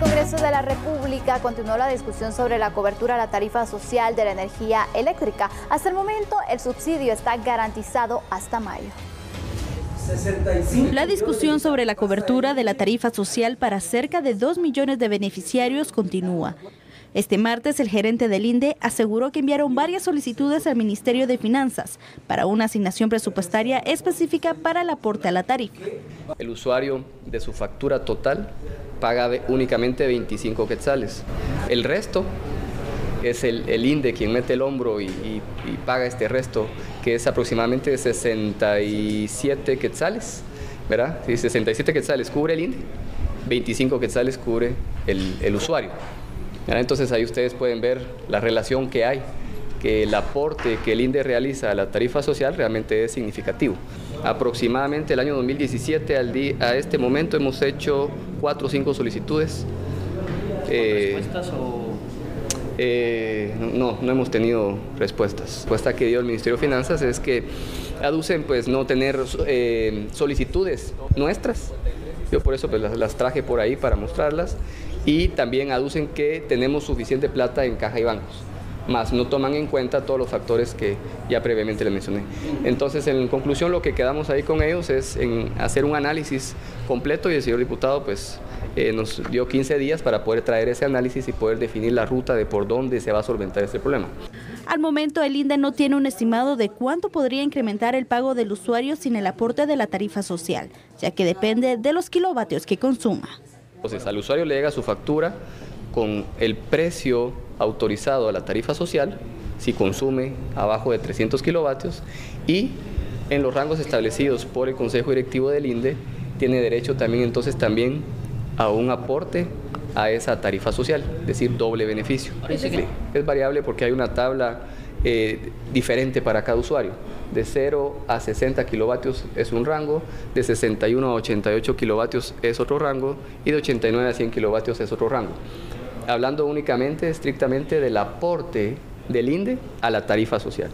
Congreso de la República continuó la discusión sobre la cobertura a la tarifa social de la energía eléctrica. Hasta el momento, el subsidio está garantizado hasta mayo. La discusión sobre la cobertura de la tarifa social para cerca de 2 millones de beneficiarios continúa. Este martes, el gerente del INDE aseguró que enviaron varias solicitudes al Ministerio de Finanzas para una asignación presupuestaria específica para el aporte a la tarifa. El usuario de su factura total paga únicamente 25 quetzales. El resto es el INDE quien mete el hombro y paga este resto, que es aproximadamente 67 quetzales, ¿verdad? Sí, 67 quetzales cubre el INDE, 25 quetzales cubre el usuario. Entonces ahí ustedes pueden ver la relación que hay, que el aporte que el INDE realiza a la tarifa social realmente es significativo. Aproximadamente el año 2017 a este momento hemos hecho 4 o 5 solicitudes. ¿Respuestas o...? No hemos tenido respuestas. La respuesta que dio el Ministerio de Finanzas es que aducen pues no tener solicitudes nuestras. Yo por eso pues, las traje por ahí para mostrarlas, y también aducen que tenemos suficiente plata en caja y bancos, más no toman en cuenta todos los factores que ya previamente les mencioné. Entonces, en conclusión, lo que quedamos ahí con ellos es en hacer un análisis completo, y el señor diputado pues nos dio 15 días para poder traer ese análisis y poder definir la ruta de por dónde se va a solventar este problema. Al momento, el INDE no tiene un estimado de cuánto podría incrementar el pago del usuario sin el aporte de la tarifa social, ya que depende de los kilovatios que consuma. Entonces, al usuario le llega su factura con el precio autorizado a la tarifa social, si consume abajo de 300 kilovatios, y en los rangos establecidos por el Consejo Directivo del INDE, tiene derecho también a un aporte a esa tarifa social, es decir, doble beneficio. Es variable porque hay una tabla diferente para cada usuario. De 0 a 60 kilovatios es un rango, de 61 a 88 kilovatios es otro rango, y de 89 a 100 kilovatios es otro rango. Hablando únicamente, estrictamente del aporte del INDE a la tarifa social.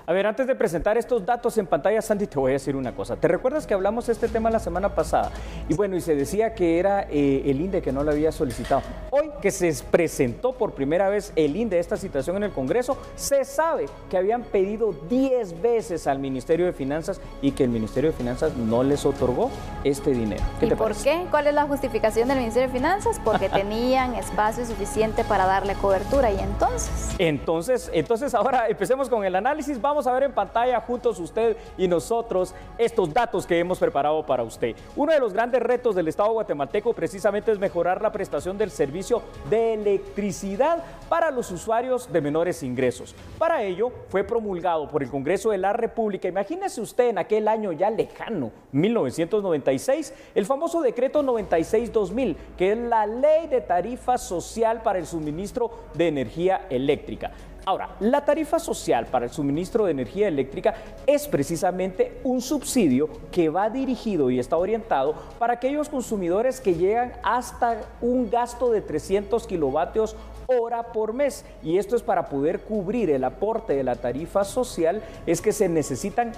A ver, antes de presentar estos datos en pantalla, Sandy, te voy a decir una cosa. ¿Te recuerdas que hablamos de este tema la semana pasada? Y bueno, y se decía que era el INDE que no lo había solicitado. Hoy que se presentó por primera vez el INDE, esta situación en el Congreso, se sabe que habían pedido 10 veces al Ministerio de Finanzas y que el Ministerio de Finanzas no les otorgó este dinero. ¿Y por qué? ¿Cuál es la justificación del Ministerio de Finanzas? Porque tenían espacio suficiente para darle cobertura. ¿Y entonces? Entonces ahora empecemos con el análisis. Vamos a ver en pantalla juntos usted y nosotros estos datos que hemos preparado para usted. Uno de los grandes retos del Estado guatemalteco precisamente es mejorar la prestación del servicio de electricidad para los usuarios de menores ingresos. Para ello fue promulgado por el Congreso de la República, imagínese usted en aquel año ya lejano, 1996, el famoso decreto 96-2000, que es la ley de tarifa social para el suministro de energía eléctrica. Ahora, la tarifa social para el suministro de energía eléctrica es precisamente un subsidio que va dirigido y está orientado para aquellos consumidores que llegan hasta un gasto de 300 kilovatios hora por mes. Y esto es para poder cubrir el aporte de la tarifa social, es que se necesitan,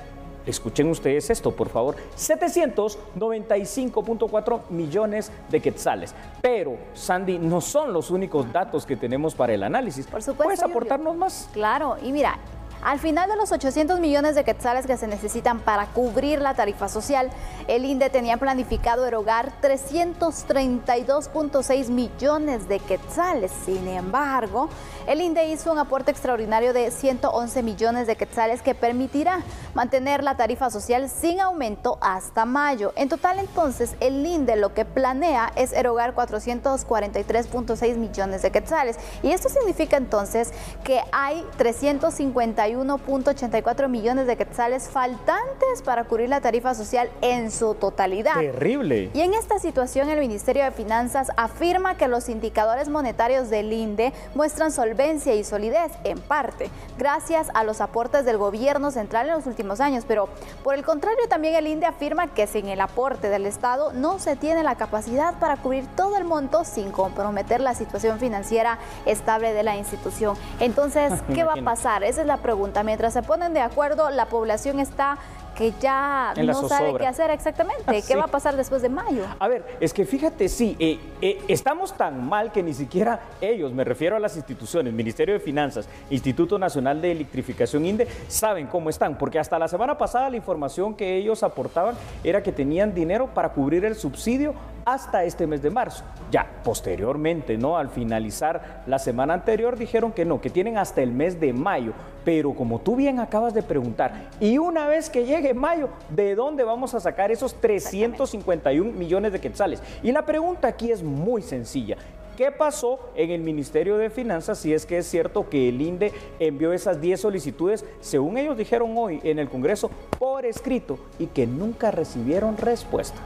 escuchen ustedes esto, por favor, 795.4 millones de quetzales. Pero, Sandy, no son los únicos datos que tenemos para el análisis. Por supuesto. ¿Puedes aportarnos más? Claro, y mira, al final de los 800 millones de quetzales que se necesitan para cubrir la tarifa social, el INDE tenía planificado erogar 332.6 millones de quetzales. Sin embargo, el INDE hizo un aporte extraordinario de 111 millones de quetzales que permitirá mantener la tarifa social sin aumento hasta mayo. En total, entonces, el INDE lo que planea es erogar 443.6 millones de quetzales. Y esto significa entonces que hay 351.84 millones de quetzales faltantes para cubrir la tarifa social en su totalidad. ¡Terrible! Y en esta situación, el Ministerio de Finanzas afirma que los indicadores monetarios del INDE muestran solvencia y solidez, en parte, gracias a los aportes del gobierno central en los últimos años. Pero, por el contrario, también el INDE afirma que sin el aporte del Estado no se tiene la capacidad para cubrir todo el monto sin comprometer la situación financiera estable de la institución. Entonces, ¿qué va a pasar? Esa es la pregunta. pregunta. Mientras se ponen de acuerdo, la población está que ya no sabe qué hacer exactamente. ¿Qué va a pasar después de mayo? A ver, es que fíjate, sí, estamos tan mal que ni siquiera ellos, me refiero a las instituciones, Ministerio de Finanzas, Instituto Nacional de Electrificación, INDE, saben cómo están, porque hasta la semana pasada la información que ellos aportaban era que tenían dinero para cubrir el subsidio hasta este mes de marzo. Ya posteriormente, ¿no? Al finalizar la semana anterior dijeron que no, que tienen hasta el mes de mayo. Pero como tú bien acabas de preguntar, y una vez que llegue mayo, ¿de dónde vamos a sacar esos 351 millones de quetzales? Y la pregunta aquí es muy sencilla. ¿Qué pasó en el Ministerio de Finanzas si es que es cierto que el INDE envió esas 10 solicitudes, según ellos dijeron hoy en el Congreso, por escrito y que nunca recibieron respuesta?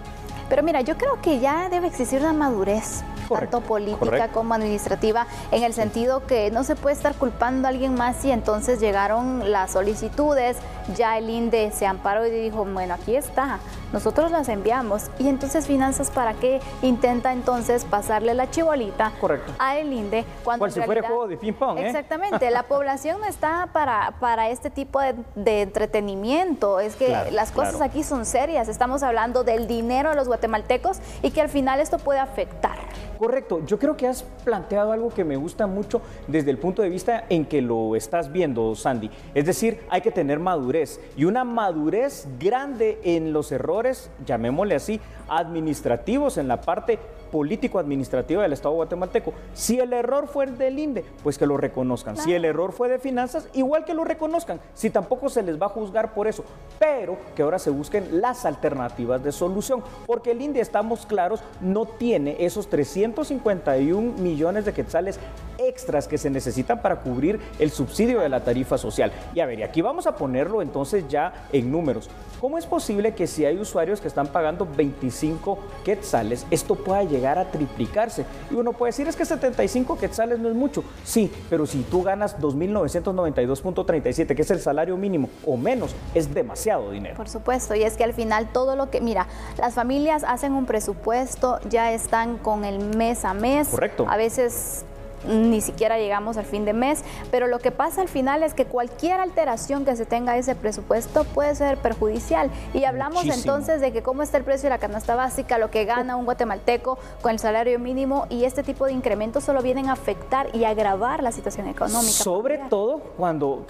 Pero mira, yo creo que ya debe existir una madurez, correcto, tanto política como administrativa, en el sentido que no se puede estar culpando a alguien más si entonces llegaron las solicitudes, ya el INDE se amparó y dijo, bueno, aquí está, nosotros las enviamos. Y entonces Finanzas, ¿para qué intenta entonces pasarle la chibolita a el INDE? Cuando si fuera juego de ping-pong, Exactamente, la población no está para este tipo de entretenimiento. Es que las cosas aquí son serias. Estamos hablando del dinero de los guatemaltecos y que al final esto puede afectar. Correcto, yo creo que has planteado algo que me gusta mucho desde el punto de vista en que lo estás viendo, Sandy. Es decir, hay que tener madurez, y una madurez grande en los errores, llamémosle así, administrativos, en la parte político-administrativa del Estado guatemalteco. Si el error fue del INDE, pues que lo reconozcan. Si el error fue de Finanzas, igual que lo reconozcan. Si tampoco se les va a juzgar por eso, pero que ahora se busquen las alternativas de solución, porque el INDE, estamos claros, no tiene esos 351 millones de quetzales extras que se necesitan para cubrir el subsidio de la tarifa social. Y a ver, y aquí vamos a ponerlo entonces ya en números. ¿Cómo es posible que si hay usuarios que están pagando 25 quetzales, esto pueda llegar a triplicarse? Y uno puede decir, es que 75 quetzales no es mucho. Sí, pero si tú ganas 2.992.37, que es el salario mínimo, o menos, es demasiado dinero. Por supuesto, y es que al final todo lo que, mira, las familias hacen un presupuesto, ya están con el mes a mes. Correcto. A veces ni siquiera llegamos al fin de mes, pero lo que pasa al final es que cualquier alteración que se tenga a ese presupuesto puede ser perjudicial. Y hablamos entonces de que cómo está el precio de la canasta básica, lo que gana un guatemalteco con el salario mínimo, y este tipo de incrementos solo vienen a afectar y agravar la situación económica. Sobre todo cuando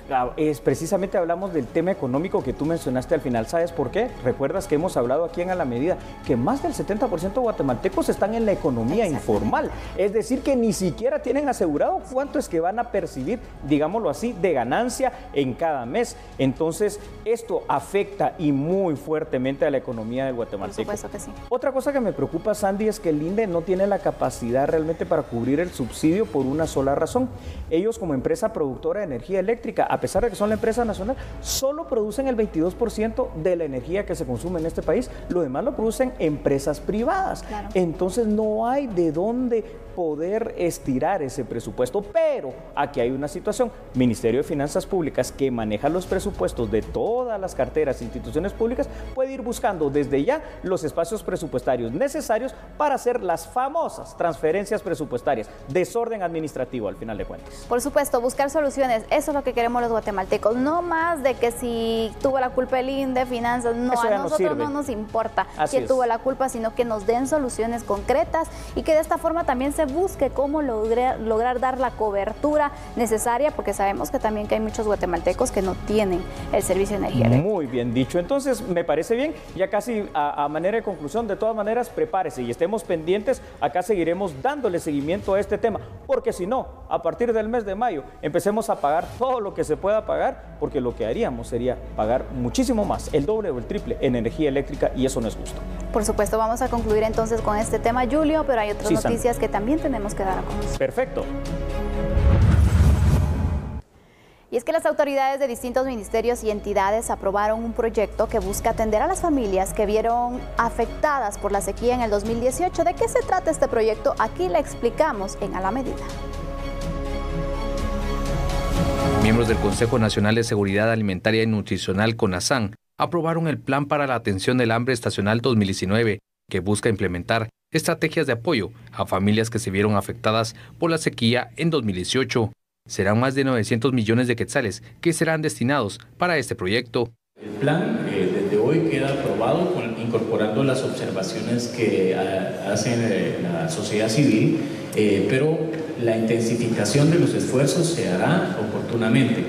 precisamente hablamos del tema económico que tú mencionaste al final. ¿Sabes por qué? Recuerdas que hemos hablado aquí en A la Medida que más del 70% de guatemaltecos están en la economía informal. Es decir, que ni siquiera tienen asegurado cuánto es que van a percibir, digámoslo así, de ganancia en cada mes. Entonces, esto afecta y muy fuertemente a la economía del guatemalteco. Por supuesto que sí. Otra cosa que me preocupa, Sandy, es que el INDE no tiene la capacidad realmente para cubrir el subsidio por una sola razón. Ellos, como empresa productora de energía eléctrica, a pesar de que son la empresa nacional, solo producen el 22% de la energía que se consume en este país. Lo demás lo producen empresas privadas. Claro. Entonces, no hay de dónde poder estirar ese presupuesto, pero aquí hay una situación. Ministerio de Finanzas Públicas, que maneja los presupuestos de todas las carteras e instituciones públicas, puede ir buscando desde ya los espacios presupuestarios necesarios para hacer las famosas transferencias presupuestarias, desorden administrativo al final de cuentas. Por supuesto, buscar soluciones, eso es lo que queremos los guatemaltecos, no más de que si tuvo la culpa el INDE, Finanzas, no, a nosotros no nos importa quién tuvo la culpa, sino que nos den soluciones concretas y que de esta forma también se busque cómo lograr dar la cobertura necesaria, porque sabemos que también que hay muchos guatemaltecos que no tienen el servicio de energía eléctrica. Muy bien dicho. Entonces, me parece bien, ya casi a manera de conclusión, de todas maneras, prepárese y estemos pendientes. Acá seguiremos dándole seguimiento a este tema, porque si no, a partir del mes de mayo, empecemos a pagar todo lo que se pueda pagar, porque lo que haríamos sería pagar muchísimo más, el doble o el triple en energía eléctrica, y eso no es justo. Por supuesto, vamos a concluir entonces con este tema, Julio, pero hay otras noticias que también tenemos que dar a conocer. Perfecto. Y es que las autoridades de distintos ministerios y entidades aprobaron un proyecto que busca atender a las familias que vieron afectadas por la sequía en el 2018. ¿De qué se trata este proyecto? Aquí le explicamos en A la Medida. Miembros del Consejo Nacional de Seguridad Alimentaria y Nutricional, CONASAN, aprobaron el Plan para la Atención del Hambre Estacional 2019, que busca implementar estrategias de apoyo a familias que se vieron afectadas por la sequía en 2018. serán más de 900 millones de quetzales que serán destinados para este proyecto. El plan desde hoy queda aprobado incorporando las observaciones que hace la sociedad civil, pero la intensificación de los esfuerzos se hará oportunamente.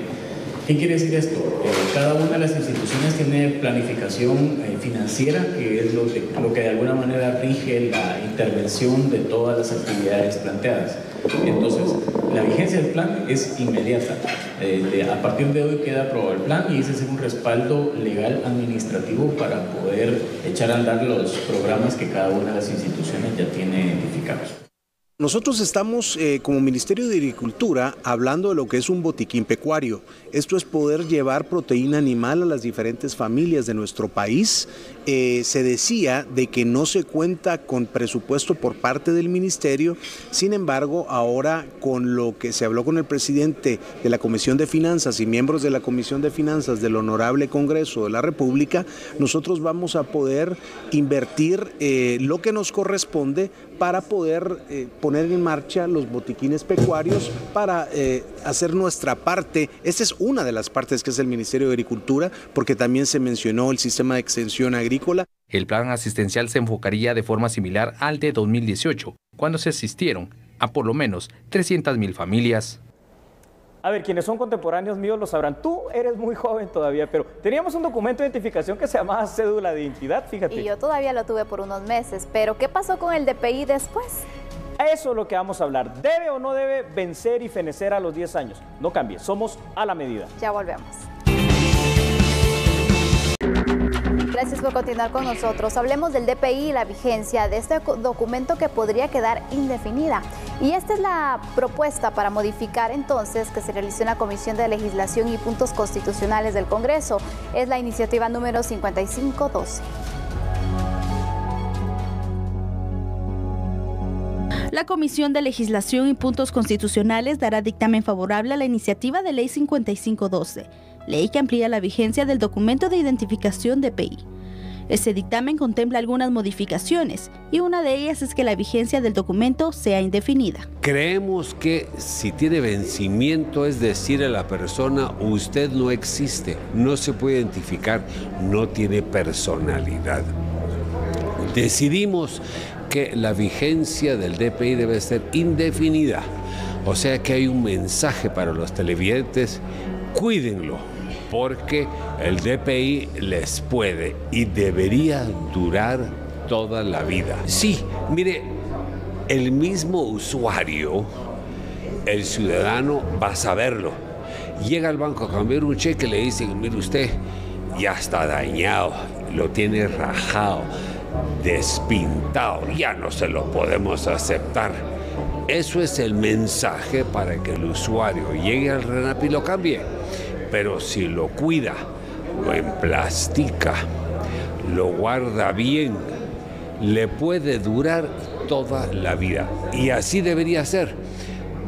¿Qué quiere decir esto? Cada una de las instituciones tiene planificación financiera, que es lo que de alguna manera rige la intervención de todas las actividades planteadas. Entonces, la vigencia del plan es inmediata. A partir de hoy queda aprobado el plan y ese es un respaldo legal administrativo para poder echar a andar los programas que cada una de las instituciones ya tiene identificados. Nosotros estamos como Ministerio de Agricultura hablando de lo que es un botiquín pecuario. Esto es poder llevar proteína animal a las diferentes familias de nuestro país. Se decía de que no se cuenta con presupuesto por parte del Ministerio, sin embargo, ahora con lo que se habló con el presidente de la Comisión de Finanzas y miembros de la Comisión de Finanzas del Honorable Congreso de la República, nosotros vamos a poder invertir lo que nos corresponde para poder poner en marcha los botiquines pecuarios para hacer nuestra parte. Esta es una de las partes que es el Ministerio de Agricultura, porque también se mencionó el sistema de extensión agrícola. El plan asistencial se enfocaría de forma similar al de 2018, cuando se asistieron a por lo menos 300.000 familias. A ver, quienes son contemporáneos míos lo sabrán. Tú eres muy joven todavía, pero teníamos un documento de identificación que se llamaba cédula de identidad, fíjate. Y yo todavía lo tuve por unos meses, pero ¿qué pasó con el DPI después? Eso es lo que vamos a hablar. ¿Debe o no debe vencer y fenecer a los 10 años? No cambie, somos a la medida. Ya volvemos. Gracias por continuar con nosotros. Hablemos del DPI y la vigencia de este documento que podría quedar indefinida. Y esta es la propuesta para modificar entonces que se realizó en la Comisión de Legislación y Puntos Constitucionales del Congreso. Es la iniciativa número 5512. La Comisión de Legislación y Puntos Constitucionales dará dictamen favorable a la iniciativa de Ley 5512, ley que amplía la vigencia del documento de identificación DPI. Este dictamen contempla algunas modificaciones y una de ellas es que la vigencia del documento sea indefinida. Creemos que si tiene vencimiento es decir a la persona usted no existe, no se puede identificar, no tiene personalidad. Decidimos que la vigencia del DPI debe ser indefinida, o sea que hay un mensaje para los televidentes, cuídenlo, porque el DPI les puede y debería durar toda la vida. Sí, mire, el mismo usuario, el ciudadano va a saberlo. Llega al banco a cambiar un cheque y le dicen, mire usted, ya está dañado, lo tiene rajado, despintado, ya no se lo podemos aceptar. Eso es el mensaje para que el usuario llegue al RENAP y lo cambie. Pero si lo cuida, lo emplastica, lo guarda bien, le puede durar toda la vida. Y así debería ser,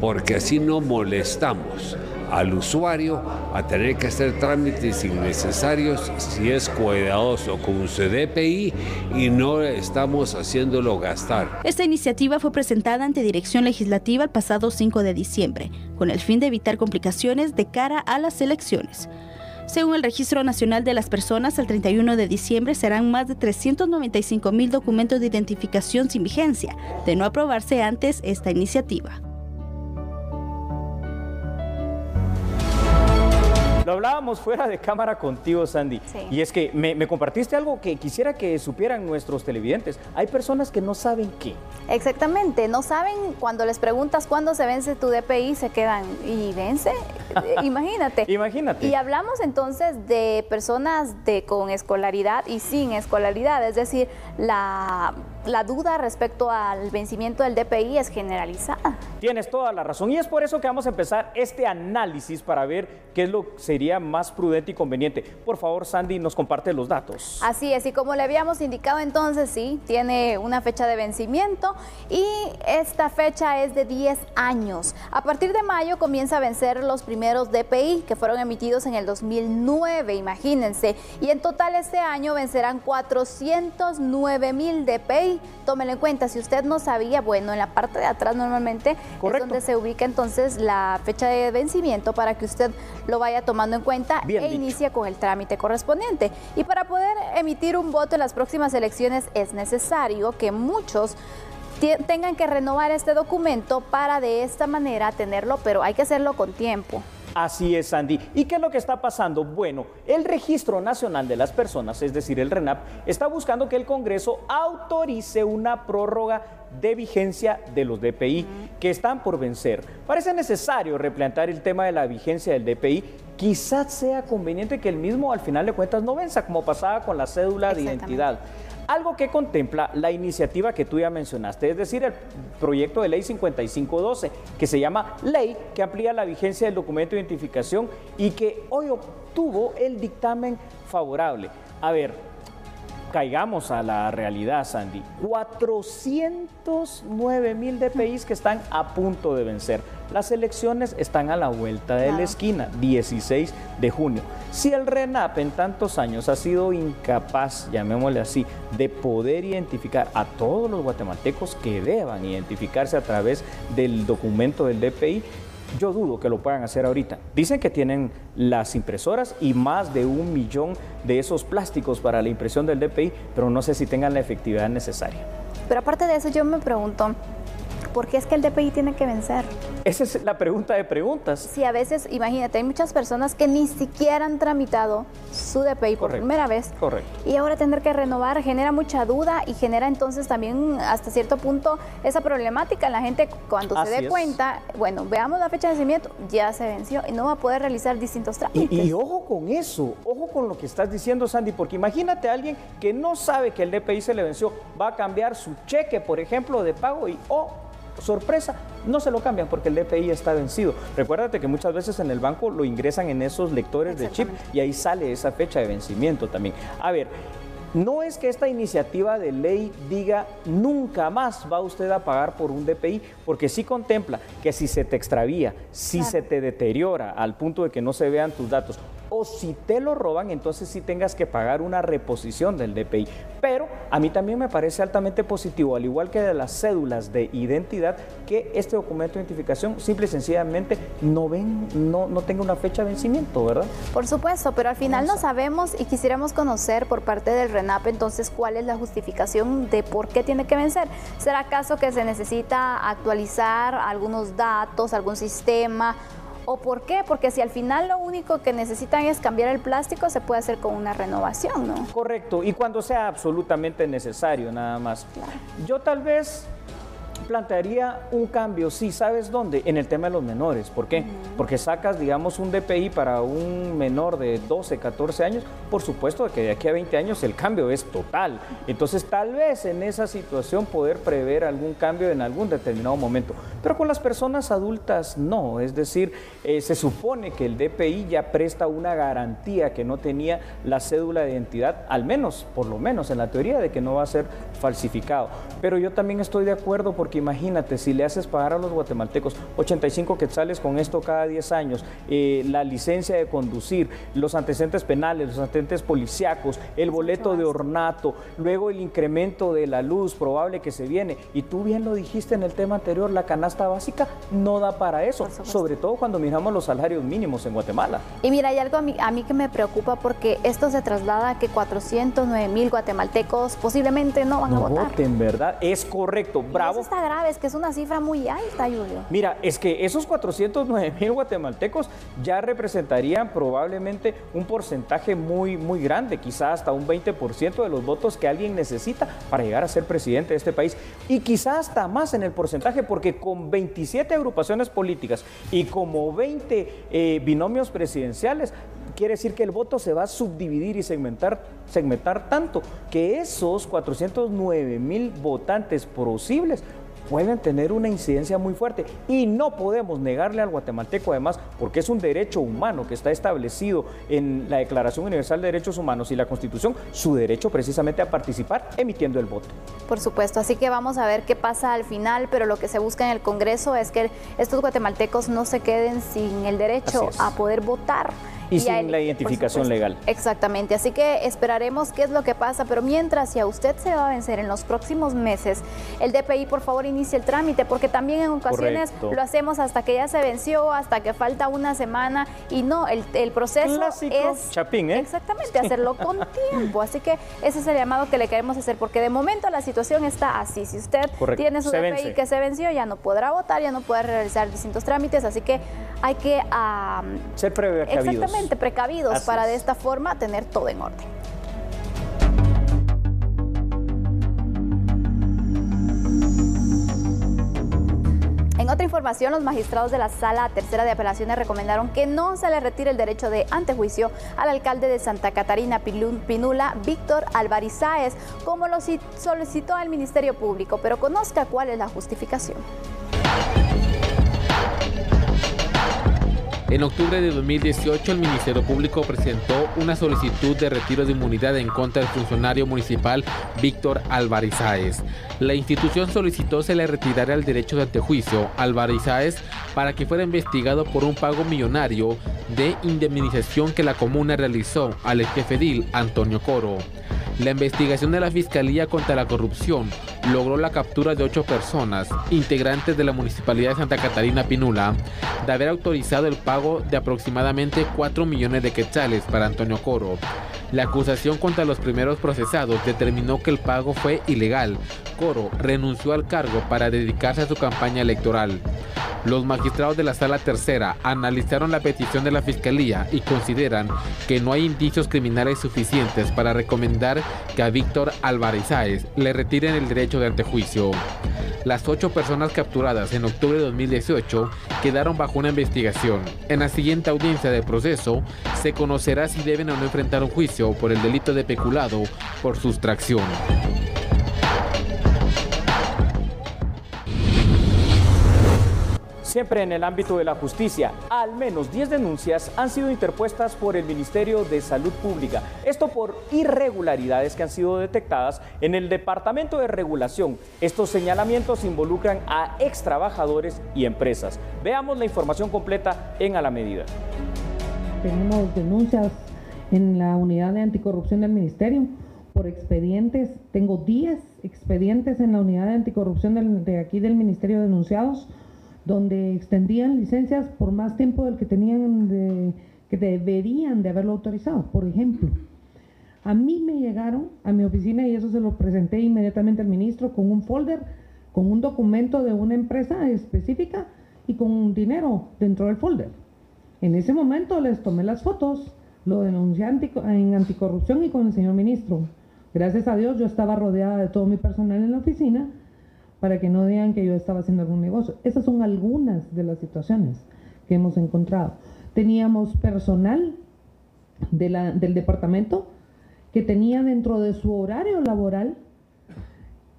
porque así no molestamos al usuario a tener que hacer trámites innecesarios si es cuidadoso con su DPI y no estamos haciéndolo gastar. Esta iniciativa fue presentada ante Dirección Legislativa el pasado 5 de diciembre, con el fin de evitar complicaciones de cara a las elecciones. Según el Registro Nacional de las Personas, el 31 de diciembre serán más de 395.000 documentos de identificación sin vigencia, de no aprobarse antes esta iniciativa. Lo hablábamos fuera de cámara contigo, Sandy. Sí. Y es que me compartiste algo que quisiera que supieran nuestros televidentes. Hay personas que no saben qué. Exactamente, no saben, cuando les preguntas cuándo se vence tu DPI, se quedan, ¿y vence? Imagínate. Imagínate. Y hablamos entonces de personas con escolaridad y sin escolaridad, es decir, la duda respecto al vencimiento del DPI es generalizada. Tienes toda la razón y es por eso que vamos a empezar este análisis para ver qué es lo que sería más prudente y conveniente. Por favor, Sandy, nos comparte los datos. Así es, y como le habíamos indicado entonces, sí, tiene una fecha de vencimiento y esta fecha es de 10 años. A partir de mayo comienza a vencer los primeros DPI que fueron emitidos en el 2009, imagínense, y en total este año vencerán 409.000 DPI DPI. Tómelo en cuenta, si usted no sabía, bueno, en la parte de atrás normalmente es donde se ubica entonces la fecha de vencimiento para que usted lo vaya tomando en cuenta inicia con el trámite correspondiente. Y para poder emitir un voto en las próximas elecciones es necesario que muchos tengan que renovar este documento para de esta manera tenerlo, pero hay que hacerlo con tiempo. Así es, Sandy. ¿Y qué es lo que está pasando? Bueno, el Registro Nacional de las Personas, es decir, el RENAP, está buscando que el Congreso autorice una prórroga de vigencia de los DPI que están por vencer. Parece necesario replantear el tema de la vigencia del DPI. Quizás sea conveniente que el mismo al final de cuentas no venza, como pasaba con la cédula de identidad. Algo que contempla la iniciativa que tú ya mencionaste, es decir, el proyecto de ley 5512, que se llama Ley que amplía la vigencia del documento de identificación y que hoy obtuvo el dictamen favorable. A ver, caigamos a la realidad, Sandy. 409,000 DPIs que están a punto de vencer. Las elecciones están a la vuelta de la esquina, 16 de junio. Si el RENAP en tantos años ha sido incapaz, llamémosle así, de poder identificar a todos los guatemaltecos que deban identificarse a través del documento del DPI, yo dudo que lo puedan hacer ahorita. Dicen que tienen las impresoras y más de 1 millón de esos plásticos para la impresión del DPI, pero no sé si tengan la efectividad necesaria. Pero aparte de eso, yo me pregunto, ¿por qué es que el DPI tiene que vencer? Esa es la pregunta de preguntas. Sí, a veces, imagínate, hay muchas personas que ni siquiera han tramitado su DPI por primera vez. Correcto. Y ahora tener que renovar genera mucha duda y genera entonces también hasta cierto punto esa problemática en la gente cuando se dé cuenta, bueno, veamos la fecha de vencimiento, ya se venció y no va a poder realizar distintos trámites. Y ojo con eso, ojo con lo que estás diciendo, Sandy, porque imagínate a alguien que no sabe que el DPI se le venció, va a cambiar su cheque, por ejemplo, de pago y sorpresa, no se lo cambian porque el DPI está vencido. Recuérdate que muchas veces en el banco lo ingresan en esos lectores de chip y ahí sale esa fecha de vencimiento también. A ver, no es que esta iniciativa de ley diga nunca más va usted a pagar por un DPI, porque sí contempla que si se te extravía, si se te deteriora al punto de que no se vean tus datos, o si te lo roban, entonces sí tengas que pagar una reposición del DPI. Pero a mí también me parece altamente positivo, al igual que de las cédulas de identidad, que este documento de identificación simple y sencillamente no tenga una fecha de vencimiento, ¿verdad? Por supuesto, pero al final no sabemos y quisiéramos conocer por parte del RENAP entonces cuál es la justificación de por qué tiene que vencer. ¿Será acaso que se necesita actualizar algunos datos, algún sistema? ¿O por qué? Porque si al final lo único que necesitan es cambiar el plástico, se puede hacer con una renovación, ¿no? Correcto, y cuando sea absolutamente necesario, nada más. Claro. Yo tal vez plantearía un cambio, sí, ¿sabes dónde? En el tema de los menores. ¿Por qué? Porque sacas, digamos, un DPI para un menor de 12, 14 años, por supuesto que de aquí a 20 años el cambio es total. Entonces, tal vez en esa situación poder prever algún cambio en algún determinado momento. Pero con las personas adultas no, es decir, se supone que el DPI ya presta una garantía que no tenía la cédula de identidad, al menos, por lo menos en la teoría de que no va a ser falsificado. Pero yo también estoy de acuerdo porque imagínate, si le haces pagar a los guatemaltecos 85 quetzales con esto cada 10 años, la licencia de conducir, los antecedentes penales, los antecedentes policíacos, el boleto de ornato, luego el incremento de la luz probable que se viene, y tú bien lo dijiste en el tema anterior, la canasta básica no da para eso, sobre todo cuando miramos los salarios mínimos en Guatemala. Y mira, hay algo a mí que me preocupa porque esto se traslada a que 409,000 guatemaltecos posiblemente no van a votar. Voten, ¿verdad? Es correcto, bravo. Eso está grave, es que es una cifra muy alta, Julio. Mira, es que esos 409,000 guatemaltecos ya representarían probablemente un porcentaje muy grande, quizás hasta un 20% de los votos que alguien necesita para llegar a ser presidente de este país, y quizás hasta más en el porcentaje, porque con 27 agrupaciones políticas y como 20 binomios presidenciales, quiere decir que el voto se va a subdividir y segmentar tanto que esos 409,000 votantes posibles pueden tener una incidencia muy fuerte. Y no podemos negarle al guatemalteco, además, porque es un derecho humano que está establecido en la Declaración Universal de Derechos Humanos y la Constitución, su derecho precisamente a participar emitiendo el voto. Por supuesto, así que vamos a ver qué pasa al final, pero lo que se busca en el Congreso es que estos guatemaltecos no se queden sin el derecho a poder votar. Y sin la identificación legal. Exactamente, así que esperaremos qué es lo que pasa, pero mientras, si a usted se va a vencer en los próximos meses, el DPI, por favor, inicie el trámite, porque también en ocasiones lo hacemos hasta que ya se venció, hasta que falta una semana, y no, el proceso clásico es chapín, ¿eh? Exactamente, hacerlo con tiempo, así que ese es el llamado que le queremos hacer, porque de momento la situación está así. Si usted tiene su DPI que se venció, ya no podrá votar, ya no podrá realizar distintos trámites, así que hay que ser precavidos. Precavidos para de esta forma tener todo en orden. En otra información, los magistrados de la Sala Tercera de Apelaciones recomendaron que no se le retire el derecho de antejuicio al alcalde de Santa Catarina Pinula, Víctor Alvarizáez, como lo solicitó el Ministerio Público, pero conozca cuál es la justificación. En octubre de 2018, el Ministerio Público presentó una solicitud de retiro de inmunidad en contra del funcionario municipal Víctor Alvarizáez. La institución solicitó se le retirara el derecho de antejuicio a Alvarizáez para que fuera investigado por un pago millonario de indemnización que la comuna realizó al ex jefe edil Antonio Coro. La investigación de la Fiscalía contra la Corrupción logró la captura de 8 personas, integrantes de la Municipalidad de Santa Catarina Pinula, de haber autorizado el pago de aproximadamente 4 millones de quetzales para Antonio Coro. La acusación contra los primeros procesados determinó que el pago fue ilegal. Coro renunció al cargo para dedicarse a su campaña electoral. Los magistrados de la Sala Tercera analizaron la petición de la Fiscalía y consideran que no hay indicios criminales suficientes para recomendar que a Víctor Alvarizáez le retiren el derecho de antejuicio. Las 8 personas capturadas en octubre de 2018 quedaron bajo una investigación. En la siguiente audiencia de proceso se conocerá si deben o no enfrentar un juicio por el delito de peculado por sustracción. Siempre en el ámbito de la justicia, al menos 10 denuncias han sido interpuestas por el Ministerio de Salud Pública. Esto por irregularidades que han sido detectadas en el Departamento de Regulación. Estos señalamientos involucran a extrabajadores y empresas. Veamos la información completa en A la Medida. Tenemos denuncias en la unidad de anticorrupción del Ministerio por expedientes. Tengo 10 expedientes en la unidad de anticorrupción de aquí del Ministerio denunciados, donde extendían licencias por más tiempo del que tenían que deberían de haberlo autorizado. Por ejemplo, a mí me llegaron a mi oficina, y eso se lo presenté inmediatamente al ministro, con un folder, con un documento de una empresa específica y con un dinero dentro del folder. En ese momento les tomé las fotos, lo denuncié en anticorrupción y con el señor ministro. Gracias a Dios yo estaba rodeada de todo mi personal en la oficina, para que no digan que yo estaba haciendo algún negocio. Esas son algunas de las situaciones que hemos encontrado. Teníamos personal del departamento que tenía dentro de su horario laboral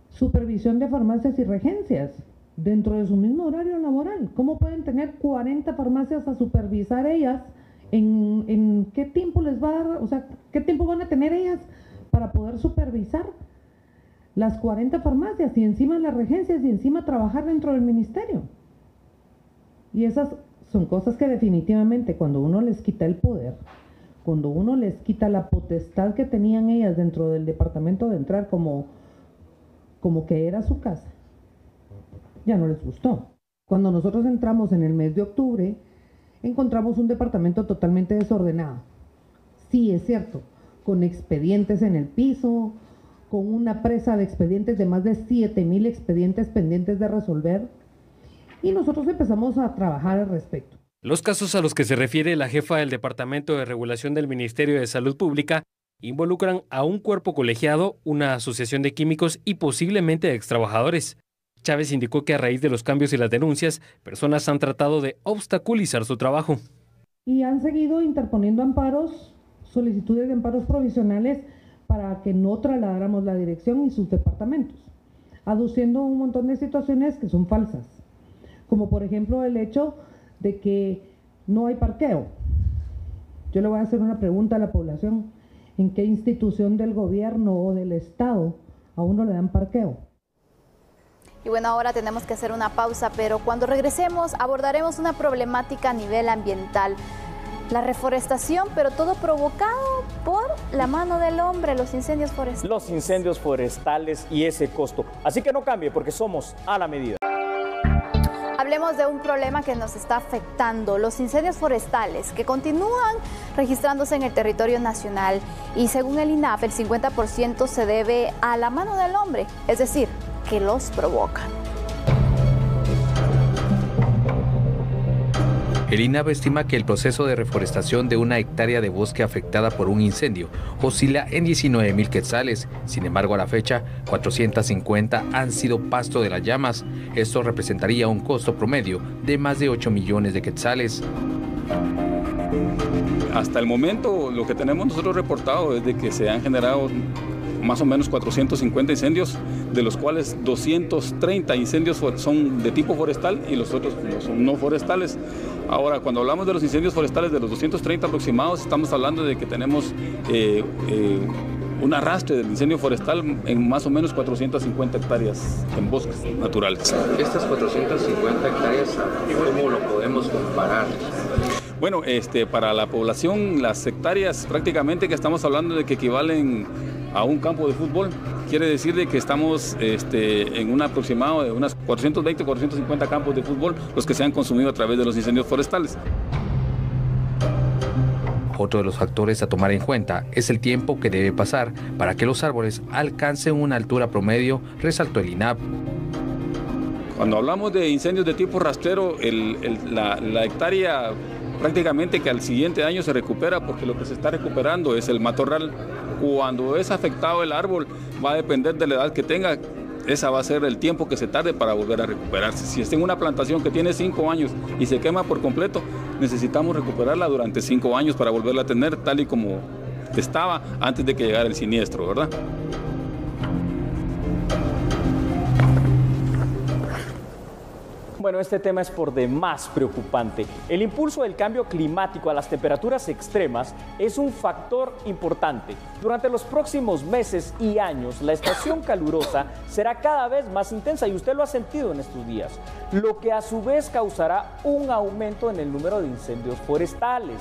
supervisión de farmacias y regencias, dentro de su mismo horario laboral. ¿Cómo pueden tener 40 farmacias a supervisar ellas? ¿En qué tiempo les va a dar? O sea, ¿qué tiempo van a tener ellas para poder supervisar las 40 farmacias y encima las regencias y encima trabajar dentro del ministerio? Y esas son cosas que definitivamente, cuando uno les quita el poder, cuando uno les quita la potestad que tenían ellas dentro del departamento de entrar como que era su casa, ya no les gustó. Cuando nosotros entramos en el mes de octubre, encontramos un departamento totalmente desordenado. Sí, es cierto, con expedientes en el piso, con una presa de expedientes de más de 7,000 expedientes pendientes de resolver, y nosotros empezamos a trabajar al respecto. Los casos a los que se refiere la jefa del Departamento de Regulación del Ministerio de Salud Pública involucran a un cuerpo colegiado, una asociación de químicos y posiblemente a extrabajadores. Chávez indicó que a raíz de los cambios y las denuncias, personas han tratado de obstaculizar su trabajo. Y han seguido interponiendo amparos, solicitudes de amparos provisionales, para que no trasladáramos la dirección y sus departamentos. aduciendo un montón de situaciones que son falsas, como por ejemplo el hecho de que no hay parqueo. Yo le voy a hacer una pregunta a la población: ¿en qué institución del gobierno o del Estado a uno le dan parqueo? Y bueno, ahora tenemos que hacer una pausa, pero cuando regresemos abordaremos una problemática a nivel ambiental. La reforestación, pero todo provocado por la mano del hombre, los incendios forestales. Los incendios forestales y ese costo. Así que no cambie, porque somos a la medida. Hablemos de un problema que nos está afectando, los incendios forestales, que continúan registrándose en el territorio nacional. Y según el INAF, el 50% se debe a la mano del hombre, es decir, que los provocan. El INAF estima que el proceso de reforestación de una hectárea de bosque afectada por un incendio oscila en 19,000 quetzales. Sin embargo, a la fecha, 450 han sido pasto de las llamas. Esto representaría un costo promedio de más de 8 millones de quetzales. Hasta el momento, lo que tenemos nosotros reportado es de que se han generado más o menos 450 incendios, de los cuales 230 incendios son de tipo forestal y los otros son no forestales. Ahora, cuando hablamos de los incendios forestales, de los 230 aproximados, estamos hablando de que tenemos un arrastre del incendio forestal en más o menos 450 hectáreas en bosques naturales. Estas 450 hectáreas, ¿cómo lo podemos comparar? Bueno, para la población, las hectáreas prácticamente que estamos hablando de que equivalen a un campo de fútbol. Quiere decir de que estamos en un aproximado de unas 420, 450 campos de fútbol los que se han consumido a través de los incendios forestales. Otro de los factores a tomar en cuenta es el tiempo que debe pasar para que los árboles alcancen una altura promedio, resaltó el INAF. Cuando hablamos de incendios de tipo rastrero, la hectárea prácticamente que al siguiente año se recupera, porque lo que se está recuperando es el matorral. Cuando es afectado el árbol, va a depender de la edad que tenga, esa va a ser el tiempo que se tarde para volver a recuperarse. Si está en una plantación que tiene 5 años y se quema por completo, necesitamos recuperarla durante 5 años para volverla a tener tal y como estaba antes de que llegara el siniestro, ¿verdad? Bueno, este tema es por demás preocupante. El impulso del cambio climático a las temperaturas extremas es un factor importante. Durante los próximos meses y años, la estación calurosa será cada vez más intensa y usted lo ha sentido en estos días, lo que a su vez causará un aumento en el número de incendios forestales.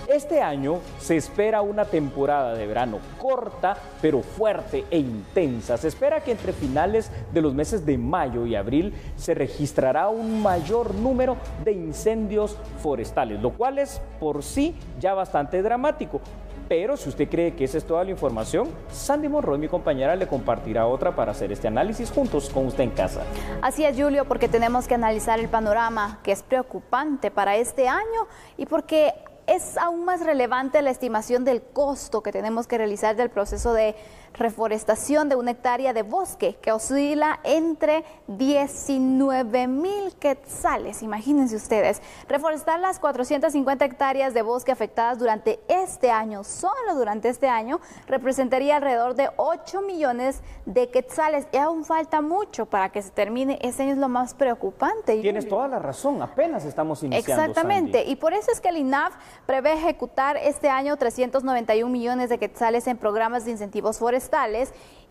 Este año se espera una temporada de verano corta, pero fuerte e intensa. Se espera que entre finales de los meses de mayo y abril se registrará un mayor número de incendios forestales, lo cual es por sí ya bastante dramático. Pero si usted cree que esa es toda la información, Sandy Monroy, mi compañera, le compartirá otra para hacer este análisis juntos con usted en casa. Así es, Julio, porque tenemos que analizar el panorama que es preocupante para este año y porque es aún más relevante la estimación del costo que tenemos que realizar del proceso de reforestación de una hectárea de bosque que oscila entre 19,000 quetzales. Imagínense ustedes, reforestar las 450 hectáreas de bosque afectadas durante este año, solo durante este año, representaría alrededor de 8 millones de quetzales. Y aún falta mucho para que se termine. Ese año es lo más preocupante. Tienes toda la razón, apenas estamos iniciando. Exactamente, Sandy. Y por eso es que el INAF prevé ejecutar este año 391 millones de quetzales en programas de incentivos forestales.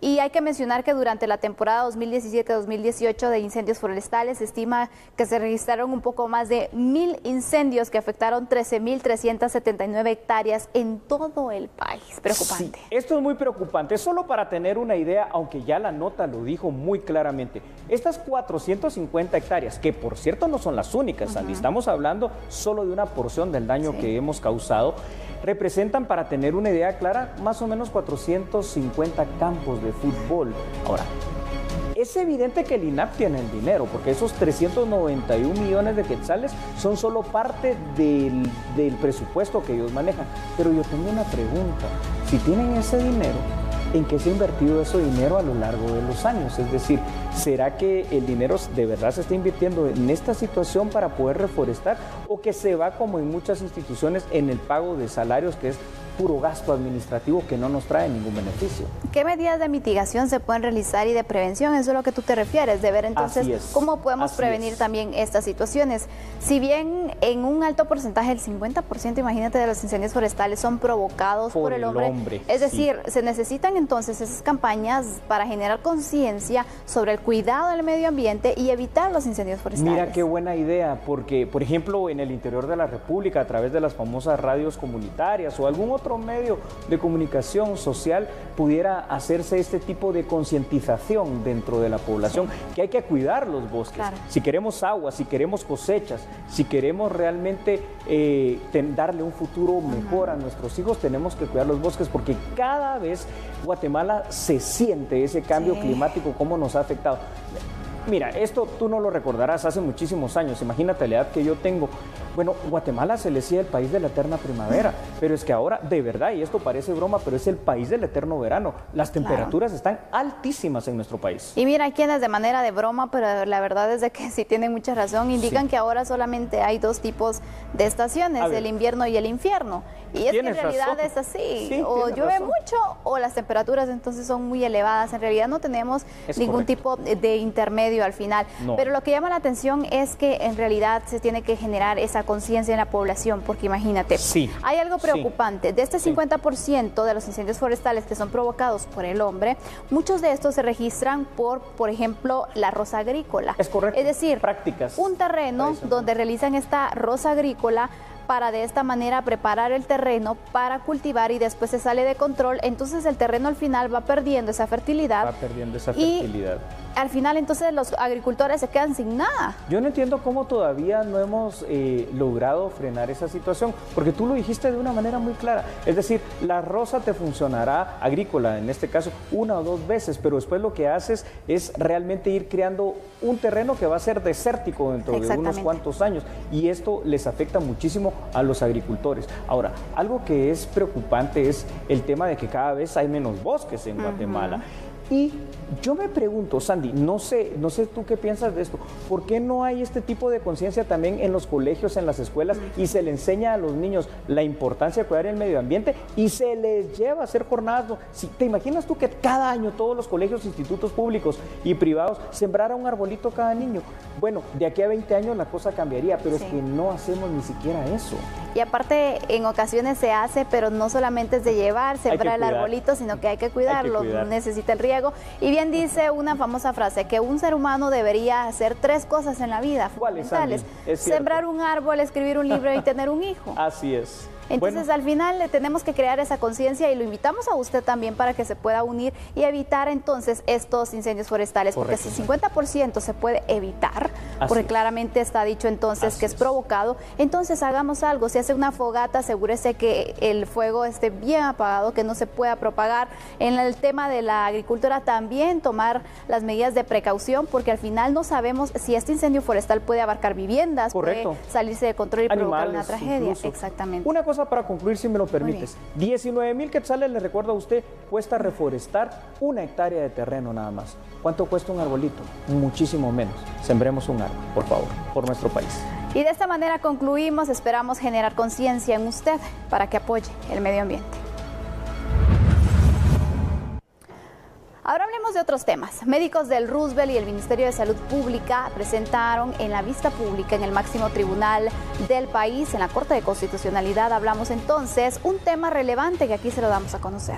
Y hay que mencionar que durante la temporada 2017-2018 de incendios forestales se estima que se registraron un poco más de 1,000 incendios que afectaron 13,379 hectáreas en todo el país. Preocupante. Sí, esto es muy preocupante. Solo para tener una idea, aunque ya la nota lo dijo muy claramente, estas 450 hectáreas, que por cierto no son las únicas, Sandy, estamos hablando solo de una porción del daño que hemos causado, representan, para tener una idea clara, más o menos 450 campos de fútbol. Ahora, es evidente que el INAF tiene el dinero, porque esos 391 millones de quetzales son solo parte del presupuesto que ellos manejan. Pero yo tengo una pregunta: si tienen ese dinero, ¿en qué se ha invertido ese dinero a lo largo de los años? Es decir, ¿será que el dinero de verdad se está invirtiendo en esta situación para poder reforestar, o que se va, como en muchas instituciones, en el pago de salarios, que es puro gasto administrativo que no nos trae ningún beneficio. ¿Qué medidas de mitigación se pueden realizar y de prevención? Eso es lo que tú te refieres, de ver entonces cómo podemos prevenir también estas situaciones. Si bien en un alto porcentaje, el 50%, imagínate, de los incendios forestales son provocados por el hombre. Es decir, se necesitan entonces esas campañas para generar conciencia sobre el cuidado del medio ambiente y evitar los incendios forestales. Mira qué buena idea, porque por ejemplo en el interior de la República, a través de las famosas radios comunitarias o algún otro medio de comunicación social, pudiera hacerse este tipo de concientización dentro de la población, que hay que cuidar los bosques. Claro. Si queremos agua, si queremos cosechas, si queremos realmente darle un futuro mejor a nuestros hijos, tenemos que cuidar los bosques, porque cada vez Guatemala se siente ese cambio climático, cómo nos ha afectado. Mira, esto tú no lo recordarás, hace muchísimos años, imagínate la edad que yo tengo. Bueno, Guatemala se le decía el país de la eterna primavera, pero es que ahora, de verdad, y esto parece broma, pero es el país del eterno verano. Las temperaturas están altísimas en nuestro país. Y mira, hay quienes de manera de broma, pero la verdad es de que sí tienen mucha razón, indican que ahora solamente hay dos tipos de estaciones, el invierno y el infierno. Y es que en realidad es así, o llueve mucho o las temperaturas entonces son muy elevadas. En realidad no tenemos ningún tipo de intermedio al final. Pero lo que llama la atención es que en realidad se tiene que generar esa conciencia en la población, porque imagínate, hay algo preocupante. De este 50% de los incendios forestales que son provocados por el hombre, muchos de estos se registran por ejemplo, la roza agrícola. Es correcto. Es decir, un terreno donde realizan esta roza agrícola para de esta manera preparar el terreno para cultivar y después se sale de control, entonces el terreno al final va perdiendo esa fertilidad. Y al final entonces los agricultores se quedan sin nada. Yo no entiendo cómo todavía no hemos logrado frenar esa situación, porque tú lo dijiste de una manera muy clara. Es decir, la roza te funcionará agrícola, en este caso, 1 o 2 veces, pero después lo que haces es realmente ir creando un terreno que va a ser desértico dentro de unos cuantos años, y esto les afecta muchísimo a los agricultores. Ahora, algo que es preocupante es el tema de que cada vez hay menos bosques en Guatemala. Y yo me pregunto, Sandy, no sé tú qué piensas de esto, ¿por qué no hay este tipo de conciencia también en los colegios, en las escuelas, y se le enseña a los niños la importancia de cuidar el medio ambiente y se les lleva a hacer jornadas? Si te imaginas tú que cada año todos los colegios, institutos públicos y privados sembrara un arbolito cada niño, bueno, de aquí a 20 años la cosa cambiaría, pero es que no hacemos ni siquiera eso. Y aparte, en ocasiones se hace, pero no solamente es de llevar, sembrar el arbolito, sino que hay que cuidarlo, necesita el riego. Y bien dice una famosa frase, que un ser humano debería hacer 3 cosas en la vida fundamentales: sembrar un árbol, escribir un libro y tener un hijo. Así es. Entonces, al final tenemos que crear esa conciencia y lo invitamos a usted también para que se pueda unir y evitar entonces estos incendios forestales, porque si 50% se puede evitar, porque claramente está dicho entonces que es provocado, entonces hagamos algo. Si hace una fogata, asegúrese que el fuego esté bien apagado, que no se pueda propagar. En el tema de la agricultura también tomar las medidas de precaución, porque al final no sabemos si este incendio forestal puede abarcar viviendas, puede salirse de control y provocar una tragedia. Exactamente. Una cosa para concluir, si me lo permites. 19,000 quetzales, le recuerdo a usted, cuesta reforestar 1 hectárea de terreno nada más. ¿Cuánto cuesta un arbolito? Muchísimo menos. Sembremos un árbol, por favor, por nuestro país. Y de esta manera concluimos. Esperamos generar conciencia en usted para que apoye el medio ambiente. Ahora hablemos de otros temas. Médicos del Roosevelt y el Ministerio de Salud Pública presentaron en la vista pública en el máximo tribunal del país, en la Corte de Constitucionalidad. Hablamos entonces un tema relevante que aquí se lo damos a conocer.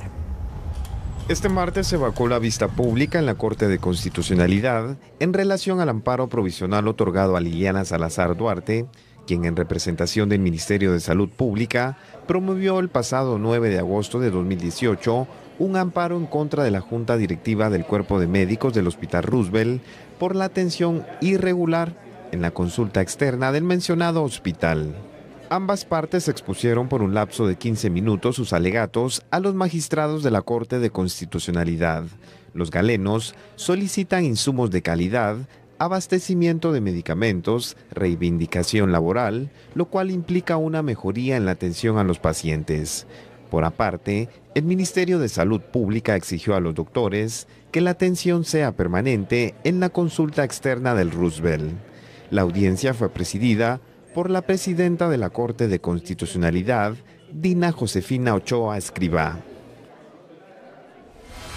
Este martes se vacó la vista pública en la Corte de Constitucionalidad en relación al amparo provisional otorgado a Liliana Salazar Duarte, quien en representación del Ministerio de Salud Pública promovió el pasado 9 de agosto de 2018 un amparo en contra de la Junta Directiva del Cuerpo de Médicos del Hospital Roosevelt por la atención irregular en la consulta externa del mencionado hospital. Ambas partes expusieron por un lapso de 15 minutos sus alegatos a los magistrados de la Corte de Constitucionalidad. Los galenos solicitan insumos de calidad, abastecimiento de medicamentos, reivindicación laboral, lo cual implica una mejoría en la atención a los pacientes. Por aparte, el Ministerio de Salud Pública exigió a los doctores que la atención sea permanente en la consulta externa del Roosevelt. La audiencia fue presidida por la presidenta de la Corte de Constitucionalidad, Dina Josefina Ochoa Escribá.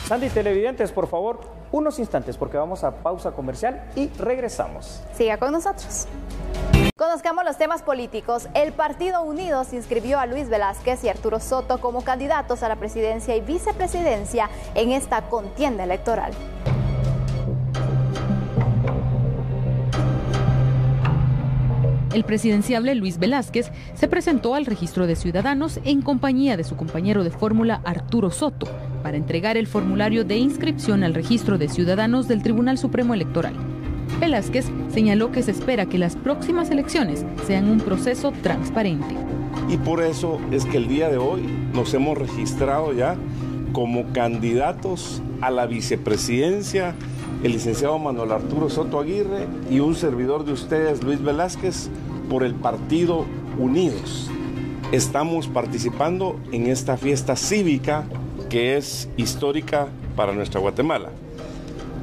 Sandy, televidentes, por favor, unos instantes porque vamos a pausa comercial y regresamos. Siga con nosotros. Conozcamos los temas políticos. El Partido Unidos inscribió a Luis Velázquez y Arturo Soto como candidatos a la presidencia y vicepresidencia en esta contienda electoral. El presidenciable Luis Velázquez se presentó al registro de ciudadanos en compañía de su compañero de fórmula Arturo Soto para entregar el formulario de inscripción al registro de ciudadanos del Tribunal Supremo Electoral. Velázquez señaló que se espera que las próximas elecciones sean un proceso transparente. Y por eso es que el día de hoy nos hemos registrado ya como candidatos a la vicepresidencia, el licenciado Manuel Arturo Soto Aguirre y un servidor de ustedes, Luis Velázquez, por el Partido Unidos. Estamos participando en esta fiesta cívica que es histórica para nuestra Guatemala.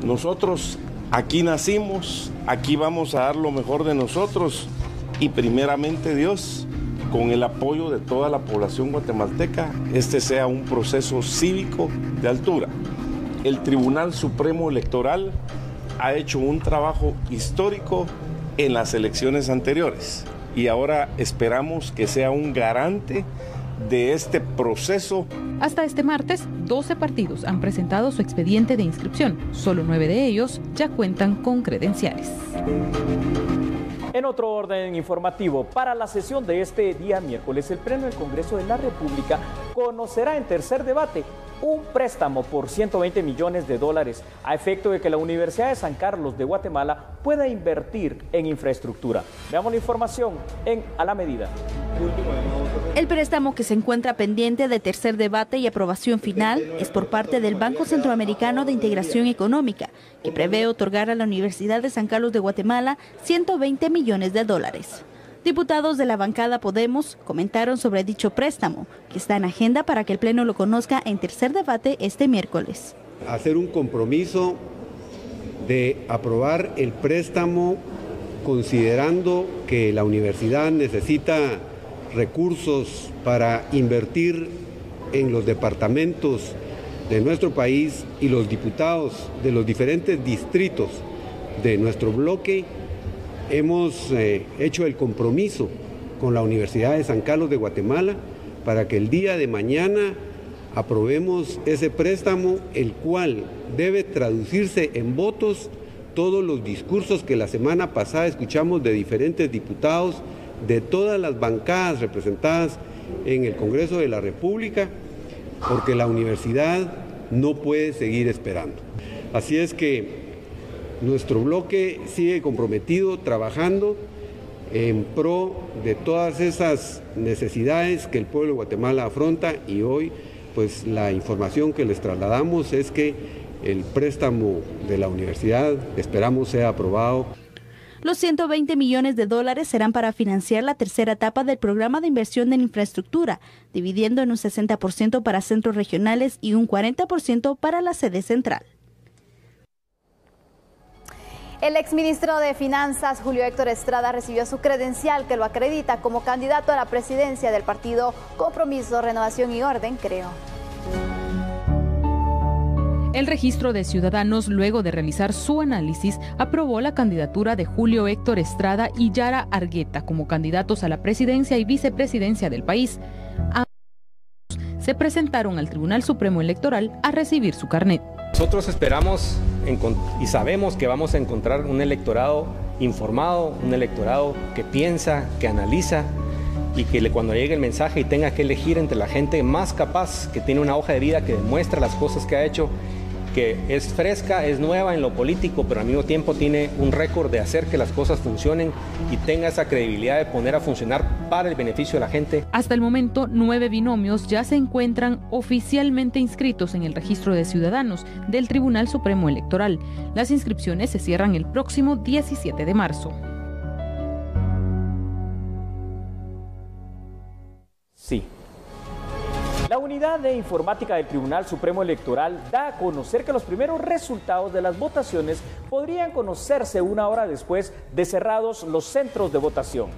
Nosotros aquí nacimos, aquí vamos a dar lo mejor de nosotros y primeramente Dios, con el apoyo de toda la población guatemalteca, este sea un proceso cívico de altura. El Tribunal Supremo Electoral ha hecho un trabajo histórico en las elecciones anteriores y ahora esperamos que sea un garante de este proceso. Hasta este martes, 12 partidos han presentado su expediente de inscripción. Solo 9 de ellos ya cuentan con credenciales. En otro orden informativo, para la sesión de este día miércoles, el Pleno del Congreso de la República conocerá en tercer debate un préstamo por 120 millones de dólares a efecto de que la Universidad de San Carlos de Guatemala pueda invertir en infraestructura. Veamos la información en A la Medida. El préstamo que se encuentra pendiente de tercer debate y aprobación final es por parte del Banco Centroamericano de Integración Económica, que prevé otorgar a la Universidad de San Carlos de Guatemala 120 millones de dólares. Diputados de la bancada Podemos comentaron sobre dicho préstamo, que está en agenda para que el Pleno lo conozca en tercer debate este miércoles. Hacer un compromiso de aprobar el préstamo considerando que la universidad necesita recursos para invertir en los departamentos de nuestro país y los diputados de los diferentes distritos de nuestro bloque. Hemos hecho el compromiso con la Universidad de San Carlos de Guatemala para que el día de mañana aprobemos ese préstamo, el cual debe traducirse en votos todos los discursos que la semana pasada escuchamos de diferentes diputados de todas las bancadas representadas en el Congreso de la República, porque la universidad no puede seguir esperando. Así es que nuestro bloque sigue comprometido, trabajando en pro de todas esas necesidades que el pueblo de Guatemala afronta, y hoy pues la información que les trasladamos es que el préstamo de la universidad esperamos sea aprobado. Los 120 millones de dólares serán para financiar la tercera etapa del programa de inversión en infraestructura, dividiendo en un 60% para centros regionales y un 40% para la sede central. El exministro de Finanzas, Julio Héctor Estrada, recibió su credencial que lo acredita como candidato a la presidencia del partido Compromiso, Renovación y Orden, creo. El registro de ciudadanos, luego de realizar su análisis, aprobó la candidatura de Julio Héctor Estrada y Yara Argueta como candidatos a la presidencia y vicepresidencia del país. Ambos se presentaron al Tribunal Supremo Electoral a recibir su carnet. Nosotros esperamos y sabemos que vamos a encontrar un electorado informado, un electorado que piensa, que analiza y que cuando llegue el mensaje y tenga que elegir entre la gente más capaz, que tiene una hoja de vida que demuestra las cosas que ha hecho, que es fresca, es nueva en lo político, pero al mismo tiempo tiene un récord de hacer que las cosas funcionen y tenga esa credibilidad de poner a funcionar para el beneficio de la gente. Hasta el momento, 9 binomios ya se encuentran oficialmente inscritos en el registro de ciudadanos del Tribunal Supremo Electoral. Las inscripciones se cierran el próximo 17 de marzo. Sí. La unidad de informática del Tribunal Supremo Electoral da a conocer que los primeros resultados de las votaciones podrían conocerse una hora después de cerrados los centros de votación.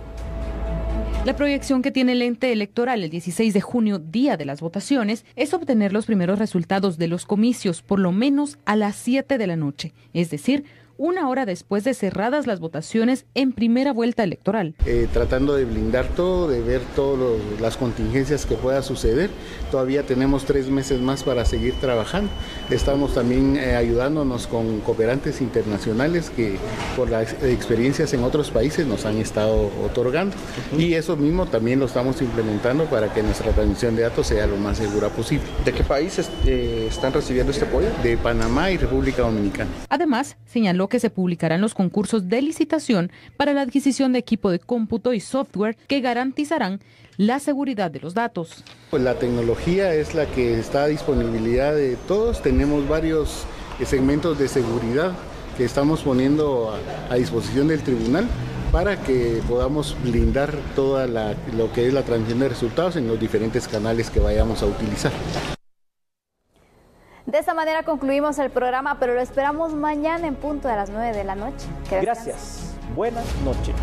La proyección que tiene el ente electoral el 16 de junio, día de las votaciones, es obtener los primeros resultados de los comicios por lo menos a las 7 de la noche, es decir, 1 hora después de cerradas las votaciones en primera vuelta electoral. Tratando de blindar todo, de ver todas las contingencias que pueda suceder. Todavía tenemos 3 meses más para seguir trabajando. Estamos también ayudándonos con cooperantes internacionales que por las experiencias en otros países nos han estado otorgando. Y eso mismo también lo estamos implementando para que nuestra transmisión de datos sea lo más segura posible. ¿De qué países están recibiendo este apoyo? De Panamá y República Dominicana. Además, señaló que se publicarán los concursos de licitación para la adquisición de equipo de cómputo y software que garantizarán la seguridad de los datos. Pues la tecnología es la que está a disponibilidad de todos. Tenemos varios segmentos de seguridad que estamos poniendo a disposición del tribunal para que podamos blindar toda lo que es la transmisión de resultados en los diferentes canales que vayamos a utilizar. De esta manera concluimos el programa, pero lo esperamos mañana en punto de las 9 de la noche. Gracias. Buenas noches.